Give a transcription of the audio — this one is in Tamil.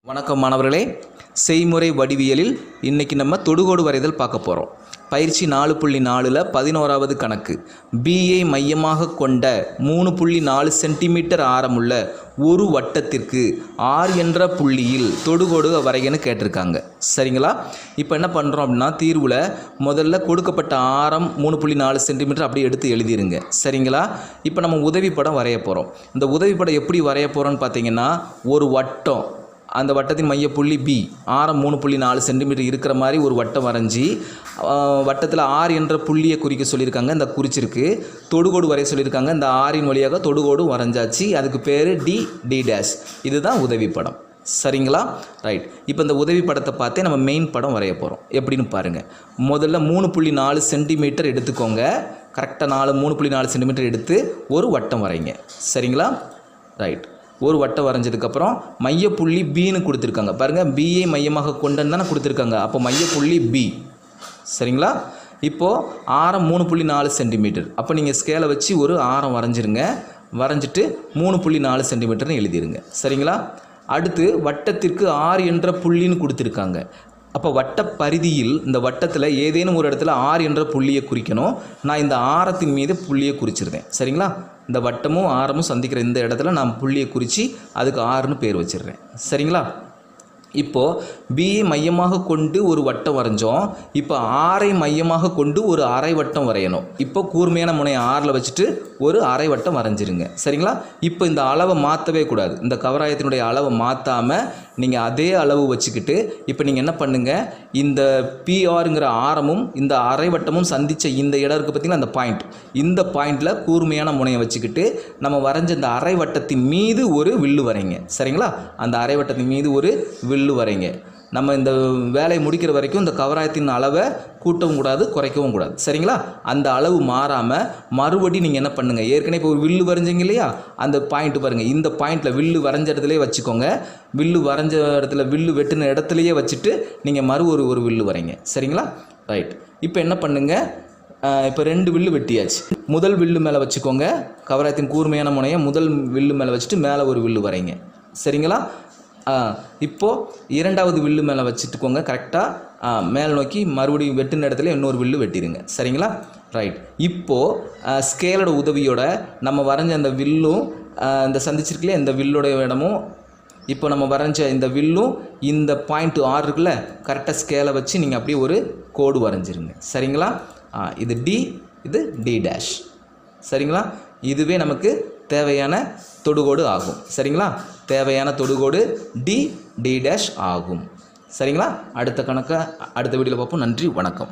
வணக்கம் மாணவர்களே, செய்முறை வடிவியலில் இன்றைக்கி நம்ம தொடுகோடு வரைதல் பார்க்க போகிறோம். பயிற்சி 4.4ல் 11வது கணக்கு. பியை மையமாக கொண்ட 3.4 சென்டிமீட்டர் ஆரமுள்ள ஒரு வட்டத்திற்கு R என்ற புள்ளியில் தொடுகோடு வரைகன்னு கேட்டிருக்காங்க. சரிங்களா? இப்போ என்ன பண்ணுறோம் அப்படின்னா, தீர்வில் முதல்ல கொடுக்கப்பட்ட ஆரம் 3.4 சென்டிமீட்டர் அப்படியே எடுத்து எழுதிருங்க. சரிங்களா? இப்போ நம்ம உதவி படம் வரைய போகிறோம். இந்த உதவி படம் எப்படி வரைய போகிறோன்னு பார்த்தீங்கன்னா, ஒரு வட்டம், அந்த வட்டத்தின் மையப்புள்ளி பி, ஆரம் 3.4 சென்டிமீட்டர் இருக்கிற மாதிரி ஒரு வட்டம் வரைஞ்சி, வட்டத்தில் ஆர் என்ற புள்ளியை குறிக்க சொல்லியிருக்காங்க. இந்த குறிச்சிருக்கு. தொடுகோடு வரைய சொல்லியிருக்காங்க. இந்த ஆரின் வழியாக தொடுகோடு வரைஞ்சாச்சு. அதுக்கு பேர் டி டேஷ். இதுதான் உதவி படம். சரிங்களா? ரைட். இப்போ இந்த உதவி படத்தை பார்த்தே நம்ம மெயின் படம் வரைய போகிறோம். எப்படின்னு பாருங்கள். முதல்ல 3.4 சென்டிமீட்டர் எடுத்துக்கோங்க. கரெக்டாக 3.4 சென்டிமீட்டர் எடுத்து ஒரு வட்டம் வரைங்க. சரிங்களா? ரைட். ஒரு வட்டம் வரைஞ்சதுக்கப்புறம் மையப்புள்ளி பின்னு கொடுத்துருக்காங்க. பாருங்கள், பியை மையமாக கொண்டுன்னு தானே கொடுத்துருக்காங்க. அப்போ மையப்புள்ளி பி. சரிங்களா? இப்போது ஆரம் 3.4 சென்டிமீட்டர். அப்போ நீங்கள் ஸ்கேலை வச்சு ஒரு ஆரம் வரைஞ்சிருங்க. வரைஞ்சிட்டு 3.4 சென்டிமீட்டர்னு எழுதிருங்க. சரிங்களா? அடுத்து வட்டத்திற்கு R என்ற புள்ளின்னு கொடுத்துருக்காங்க. அப்போ வட்ட பரிதியில் இந்த வட்டத்தில் ஏதேனும் ஒரு இடத்துல R என்ற புள்ளியை குறிக்கணும். நான் இந்த ஆரத்தின் மீது புள்ளியை குறிச்சிருந்தேன். சரிங்களா? இந்த வட்டமும் ஆரமும் சந்திக்கிற இந்த இடத்துல நான் புள்ளியை குறித்து அதுக்கு Rன்னு பேர் வச்சிடுறேன். சரிங்களா? இப்போது பியை மையமாக கொண்டு ஒரு வட்டம் வரைஞ்சோம். இப்போ ஆரை மையமாக கொண்டு ஒரு அரை வட்டம் வரையணும். இப்போ கூர்மையான முனையை ஆரில் வச்சுட்டு ஒரு அரை வட்டம் வரைஞ்சிருங்க. சரிங்களா? இப்போ இந்த அளவை மாற்றவே கூடாது. இந்த கவராயத்தினுடைய அளவை மாற்றாமல் நீங்கள் அதே அளவு வச்சுக்கிட்டு இப்போ நீங்கள் என்ன பண்ணுங்கள், இந்த பிஆருங்கிற ஆரமும் இந்த அரை வட்டமும் சந்தித்த இந்த இடம் இருக்குது பார்த்திங்களா, அந்த பாயிண்ட், இந்த பாயிண்டில் கூர்மையான முனையை வச்சுக்கிட்டு நம்ம வரைஞ்ச இந்த அரை வட்டத்தின் மீது ஒரு வில்லு வரைங்க. சரிங்களா? அந்த அரை வட்டத்தின் மீது ஒரு வில்லு வரைங்க. நம்ம இந்த வேலையை முடிக்கிற வரைக்கும் இந்த கவராயத்தின் அளவை கூட்டவும் கூடாது, குறைக்கவும் கூடாது. சரிங்களா? அந்த அளவு மாறாமல் மறுபடி நீங்கள் என்ன பண்ணுங்கள், ஏற்கனவே இப்போ ஒரு வில்லு வரைஞ்சிங்க இல்லையா, அந்த பாயிண்ட் பாருங்கள், இந்த பாயிண்டில் வில்லு வரைஞ்ச இடத்துலையே வச்சுக்கோங்க. வில்லு வரைஞ்ச இடத்துல வில்லு வெட்டின இடத்துலையே வச்சுட்டு நீங்கள் ஒரு வில்லு வரைங்க. சரிங்களா? ரைட். இப்போ என்ன பண்ணுங்கள், இப்போ 2 வில்லு வெட்டியாச்சு. முதல் வில்லு மேலே வச்சுக்கோங்க. கவராயத்தின் கூர்மையான முனையை முதல் வில்லு மேலே வச்சுட்டு மேலே ஒரு வில்லு வரைங்க. சரிங்களா? இப்போது இரண்டாவது வில்லு மேலே வச்சுட்டுக்கோங்க. கரெக்டாக மேல் நோக்கி மறுபடியும் வெட்டின இடத்துல இன்னொரு வில்லு வெட்டிடுங்க. சரிங்களா? ரைட். இப்போது ஸ்கேலோட உதவியோட நம்ம வரைஞ்ச அந்த வில்லும் இந்த சந்திச்சிருக்கலையே இந்த வில்லோட இடமும், இப்போ நம்ம வரைஞ்ச இந்த வில்லும் இந்த பாயிண்ட் R இருக்குல்ல, கரெக்டாக ஸ்கேலை வச்சு நீங்கள் அப்படியே ஒரு கோடு வரைஞ்சிருங்க. சரிங்களா? இது டி, இது டி டேஷ். சரிங்களா? இதுவே நமக்கு தேவையான தொடுகோடு ஆகும். சரிங்களா? தேவையான தொடுகோடு டி டேஷ் ஆகும். சரிங்களா? அடுத்த கணக்கை அடுத்த வீடியோவில் பார்ப்போம். நன்றி, வணக்கம்.